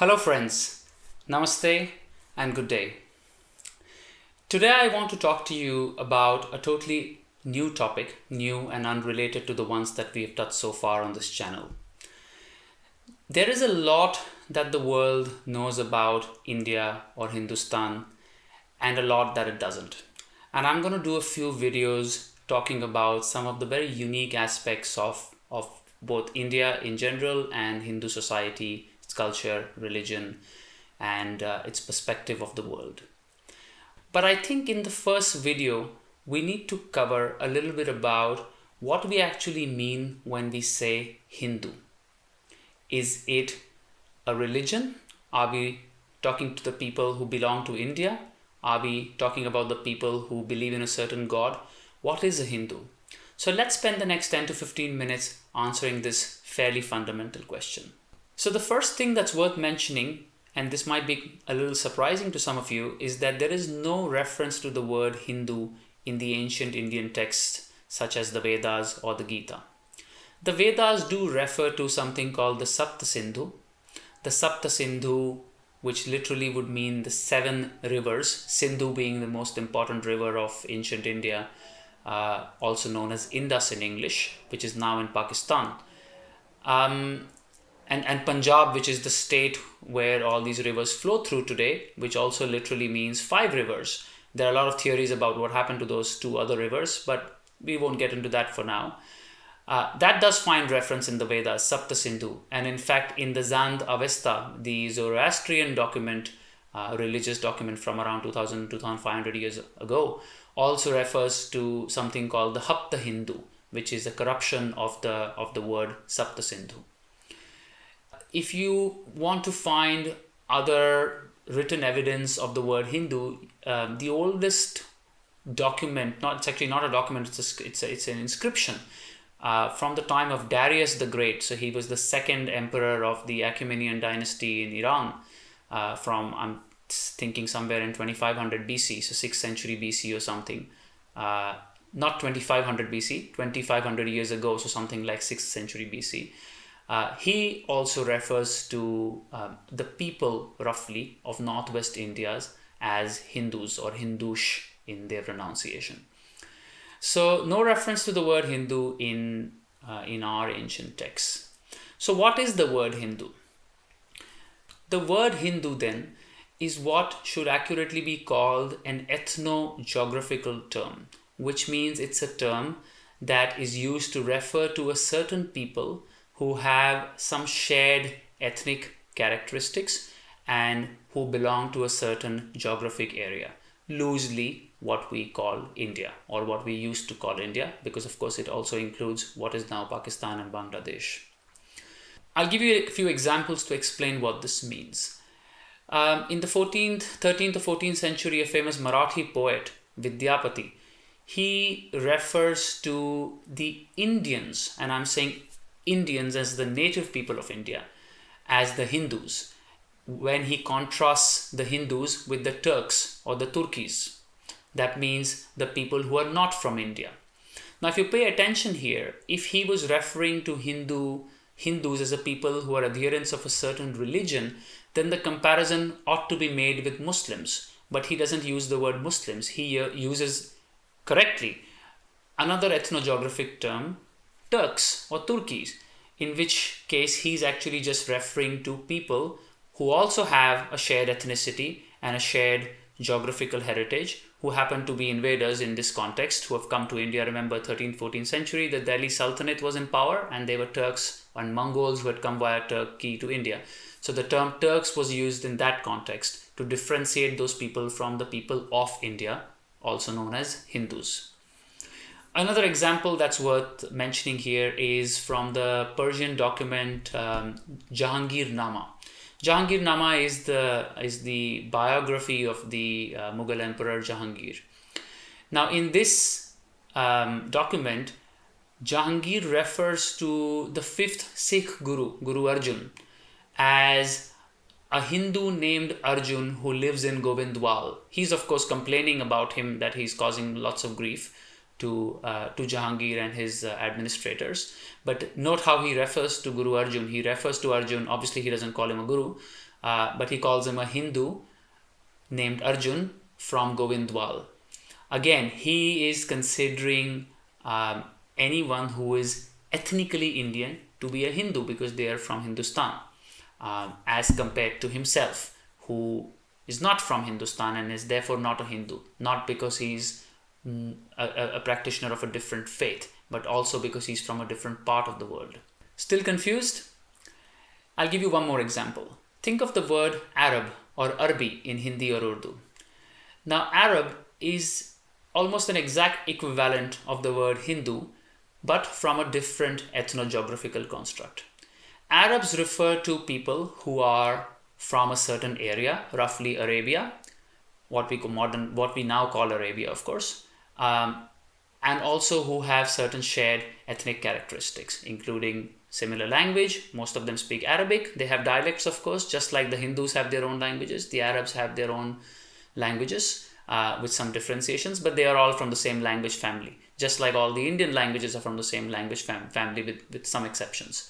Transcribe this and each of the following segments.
Hello friends, Namaste and good day. Today I want to talk to you about a totally new topic, new and unrelated to the ones that we have touched so far on this channel. There is a lot that the world knows about India or Hindustan and a lot that it doesn't. And I'm going to do a few videos talking about some of the very unique aspects of both India in general and Hindu society, its culture, religion, and its perspective of the world. But I think in the first video, we need to cover a little bit about what we actually mean when we say Hindu. Is it a religion? Are we talking to the people who belong to India? Are we talking about the people who believe in a certain god? What is a Hindu? So let's spend the next 10 to 15 minutes answering this fairly fundamental question. So the first thing that's worth mentioning, and this might be a little surprising to some of you, is that there is no reference to the word Hindu in the ancient Indian texts such as the Vedas or the Gita. The Vedas do refer to something called the Sapta Sindhu. The Sapta Sindhu, which literally would mean the 7 rivers, Sindhu being the most important river of ancient India, also known as Indus in English, which is now in Pakistan. And Punjab, which is the state where all these rivers flow through today, which also literally means 5 rivers. There are a lot of theories about what happened to those 2 other rivers, but we won't get into that for now. That does find reference in the Vedas, Sapta Sindhu. And in fact, in the Zand Avesta, the Zoroastrian document, religious document from around 2,500 years ago, also refers to something called the Hapta Hindu, which is a corruption of the word Sapta Sindhu. If you want to find other written evidence of the word Hindu, the oldest document, it's actually not a document, it's an inscription from the time of Darius the Great. So he was the second emperor of the Achaemenian dynasty in Iran from, I'm thinking, somewhere in 2500 BC, so 6th century BC or something. Not 2500 BC, 2500 years ago, so something like 6th century BC. He also refers to the people, roughly, of northwest India as Hindus or Hindush in their pronunciation. So no reference to the word Hindu in our ancient texts. So what is the word Hindu? The word Hindu then is what should accurately be called an ethno-geographical term, which means it's a term that is used to refer to a certain people who have some shared ethnic characteristics and who belong to a certain geographic area. Loosely, what we call India, or what we used to call India, because of course it also includes what is now Pakistan and Bangladesh. I'll give you a few examples to explain what this means. In the 13th or 14th century, a famous Marathi poet, Vidyapati, he refers to the Indians, and I'm saying Indians as the native people of India, as the Hindus, when he contrasts the Hindus with the Turks or the Turkis. That means the people who are not from India. Now, if you pay attention here, if he was referring to Hindus as a people who are adherents of a certain religion, then the comparison ought to be made with Muslims. But he doesn't use the word Muslims. He uses correctly another ethnogeographic term, Turks or Turkis, in which case he's actually just referring to people who also have a shared ethnicity and a shared geographical heritage, who happen to be invaders in this context, who have come to India. Remember, 13th, 14th century, the Delhi Sultanate was in power, and they were Turks and Mongols who had come via Turkey to India. So the term Turks was used in that context to differentiate those people from the people of India, also known as Hindus. Another example that's worth mentioning here is from the Persian document Jahangir Nama. Jahangir Nama is the biography of the Mughal Emperor Jahangir. Now, in this document, Jahangir refers to the 5th Sikh Guru, Guru Arjan, as a Hindu named Arjun who lives in Govindwal. He's of course complaining about him, that he's causing lots of grief to Jahangir and his administrators. But note how he refers to Guru Arjun. He refers to Arjun, obviously he doesn't call him a guru, but he calls him a Hindu named Arjun from Govindwal. Again, he is considering anyone who is ethnically Indian to be a Hindu because they are from Hindustan, as compared to himself, who is not from Hindustan and is therefore not a Hindu, not because he's a practitioner of a different faith, but also because he's from a different part of the world. Still confused? I'll give you one more example. Think of the word Arab or Arabi in Hindi or Urdu. Now, Arab is almost an exact equivalent of the word Hindu, but from a different ethno-geographical construct. Arabs refer to people who are from a certain area, roughly Arabia, what we now call Arabia, of course, and also who have certain shared ethnic characteristics, including similar language. Most of them speak Arabic. They have dialects, of course, just like the Hindus have their own languages. The Arabs have their own languages with some differentiations, but they are all from the same language family, just like all the Indian languages are from the same language family with some exceptions.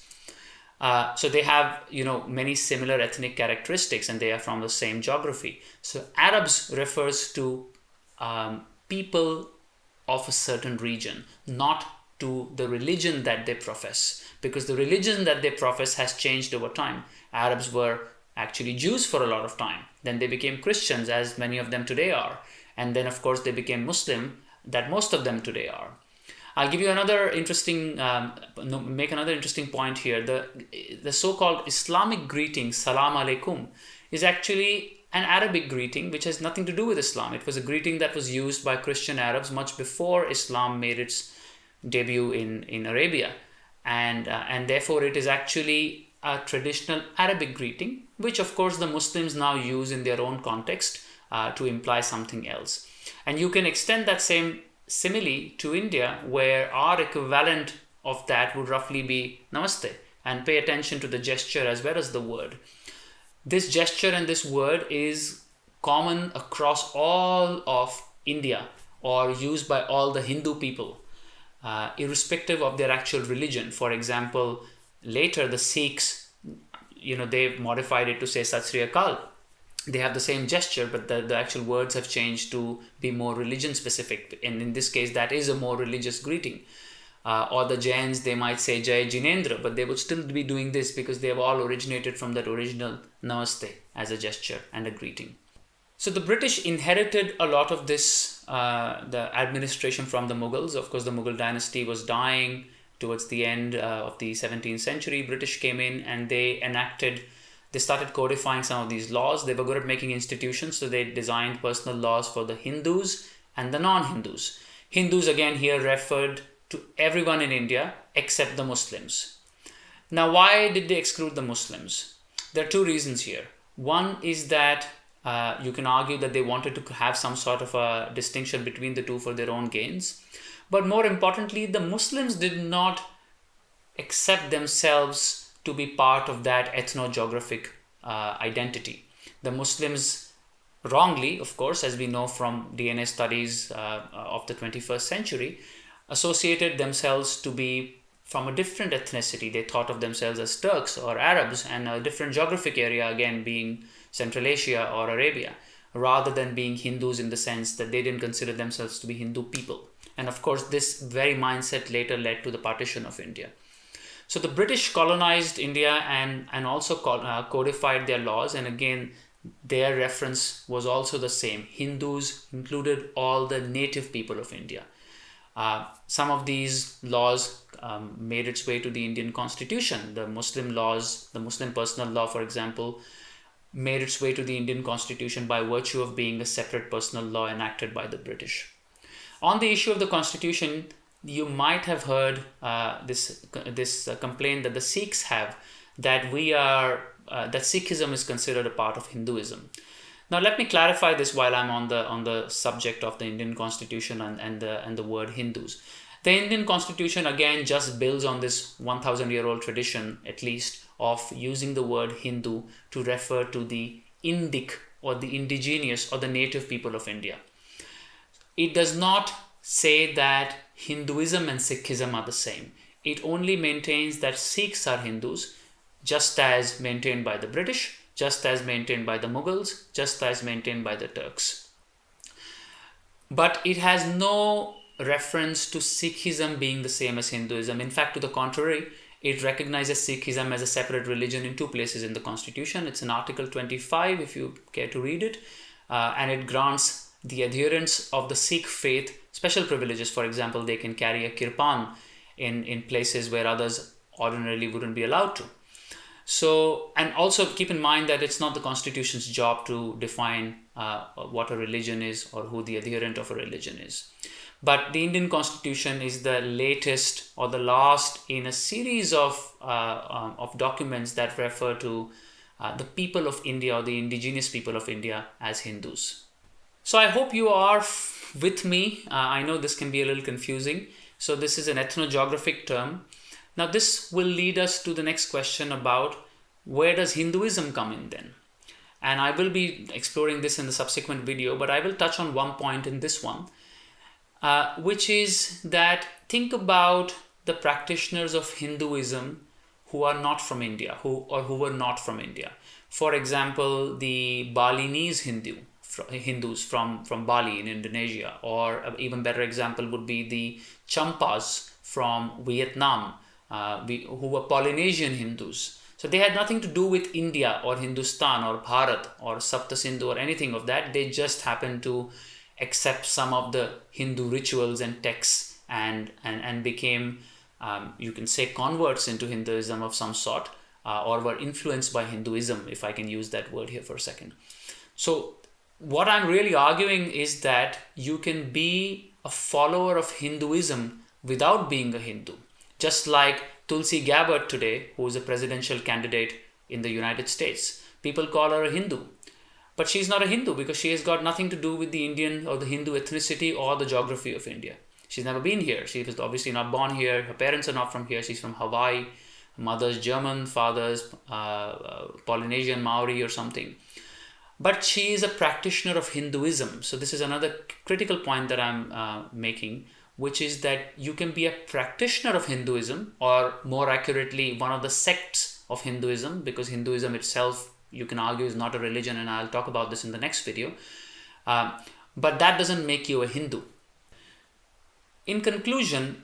So they have, many similar ethnic characteristics, and they are from the same geography. So Arabs refers to people of a certain region, not to the religion that they profess, because the religion that they profess has changed over time. Arabs were actually Jews for a lot of time. Then they became Christians, as many of them today are. And then, of course, they became Muslim, that most of them today are. I'll give you another interesting, make another interesting point here. The so-called Islamic greeting, Salam Alaikum, is actually an Arabic greeting which has nothing to do with Islam. It was a greeting that was used by Christian Arabs much before Islam made its debut in Arabia. And therefore it is actually a traditional Arabic greeting, which of course the Muslims now use in their own context to imply something else. And you can extend that same simile to India, where our equivalent of that would roughly be Namaste, and pay attention to the gesture as well as the word. This gesture and this word is common across all of India, or used by all the Hindu people, irrespective of their actual religion. For example, later the Sikhs, they've modified it to say Sat Sri Akal. They have the same gesture, but the actual words have changed to be more religion specific. And in this case, that is a more religious greeting. Or the Jains, they might say Jai Jinendra, but they would still be doing this because they have all originated from that original Namaste as a gesture and a greeting. So the British inherited a lot of this, the administration from the Mughals. Of course, the Mughal dynasty was dying towards the end of the 17th century. British came in and they started codifying some of these laws. They were good at making institutions, so they designed personal laws for the Hindus and the non-Hindus. Hindus, again, here referred to everyone in India except the Muslims. Now, why did they exclude the Muslims? There are two reasons here. One is that you can argue that they wanted to have some sort of a distinction between the two for their own gains. But more importantly, the Muslims did not accept themselves to be part of that ethno-geographic identity. The Muslims wrongly, of course, as we know from DNA studies of the 21st century, associated themselves to be from a different ethnicity. They thought of themselves as Turks or Arabs, and a different geographic area, again, being Central Asia or Arabia, rather than being Hindus in the sense that they didn't consider themselves to be Hindu people. And of course, this very mindset later led to the partition of India. So the British colonized India and also codified their laws, and again, their reference was also the same. Hindus included all the native people of India. Some of these laws made its way to the Indian constitution. The Muslim laws, the Muslim personal law, for example, made its way to the Indian constitution by virtue of being a separate personal law enacted by the British. On the issue of the constitution, you might have heard this complaint that the Sikhs have, that that Sikhism is considered a part of Hinduism. Now, let me clarify this while I'm on the subject of the Indian Constitution and the word Hindus. The Indian Constitution, again, just builds on this 1,000-year-old tradition, at least, of using the word Hindu to refer to the Indic or the indigenous or the native people of India. It does not say that Hinduism and Sikhism are the same. It only maintains that Sikhs are Hindus, just as maintained by the British, just as maintained by the Mughals, just as maintained by the Turks. But it has no reference to Sikhism being the same as Hinduism. In fact, to the contrary, it recognizes Sikhism as a separate religion in two places in the Constitution. It's in Article 25, if you care to read it, and it grants the adherents of the Sikh faith special privileges. For example, they can carry a kirpan in places where others ordinarily wouldn't be allowed to. So, and also keep in mind that it's not the Constitution's job to define what a religion is or who the adherent of a religion is. But the Indian Constitution is the latest or the last in a series of documents that refer to the people of India or the indigenous people of India as Hindus. So I hope you are with me. I know this can be a little confusing. So this is an ethnogeographic term. Now this will lead us to the next question about where does Hinduism come in then? And I will be exploring this in the subsequent video, but I will touch on one point in this one, which is that think about the practitioners of Hinduism who are not from India, who were not from India. For example, the Balinese Hindus from Bali in Indonesia, or an even better example would be the Champas from Vietnam, who were Polynesian Hindus. So they had nothing to do with India or Hindustan or Bharat or Sapta Sindhu or anything of that. They just happened to accept some of the Hindu rituals and texts and became, you can say, converts into Hinduism of some sort, or were influenced by Hinduism, if I can use that word here for a second. So what I'm really arguing is that you can be a follower of Hinduism without being a Hindu. Just like Tulsi Gabbard today, who is a presidential candidate in the United States. People call her a Hindu. But she's not a Hindu because she has got nothing to do with the Indian or the Hindu ethnicity or the geography of India. She's never been here. She was obviously not born here. Her parents are not from here. She's from Hawaii. Mother's German, father's Polynesian Maori or something. But she is a practitioner of Hinduism. So this is another critical point that I'm making, which is that you can be a practitioner of Hinduism, or more accurately, one of the sects of Hinduism, because Hinduism itself, you can argue, is not a religion, and I'll talk about this in the next video. But that doesn't make you a Hindu. In conclusion,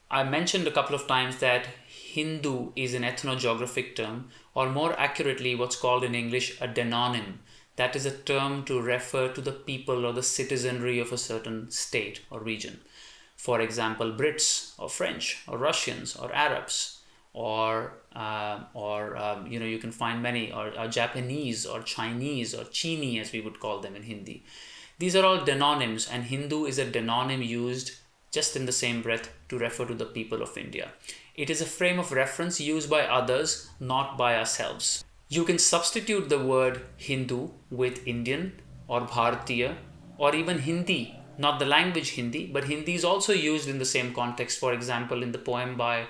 I mentioned a couple of times that Hindu is an ethnogeographic term, or more accurately, what's called in English a denonym. That is a term to refer to the people or the citizenry of a certain state or region. For example, Brits or French or Russians or Arabs, or you can find many, or Japanese or Chinese or Chini, as we would call them in Hindi. These are all denonyms, and Hindu is a denonym used just in the same breath to refer to the people of India. It is a frame of reference used by others, not by ourselves. You can substitute the word Hindu with Indian or Bharatiya or even Hindi, not the language Hindi, but Hindi is also used in the same context. For example, in the poem by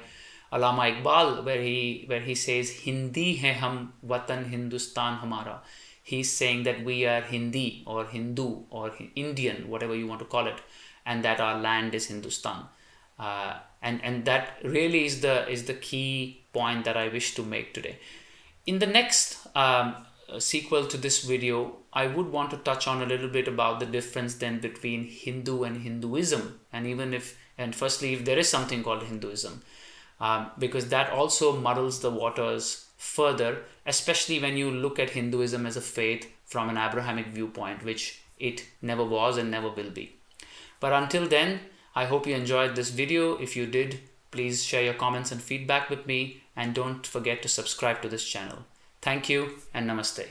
Allama Iqbal, where he says, Hindi hai hum, watan Hindustan hamara. He's saying that we are Hindi or Hindu or Indian, whatever you want to call it, and that our land is Hindustan. And that really is the key point that I wish to make today. In the next sequel to this video, I would want to touch on a little bit about the difference then between Hindu and Hinduism, and firstly, if there is something called Hinduism, because that also muddles the waters further, especially when you look at Hinduism as a faith from an Abrahamic viewpoint, which it never was and never will be. But until then, I hope you enjoyed this video. If you did, please share your comments and feedback with me, and don't forget to subscribe to this channel. Thank you and namaste.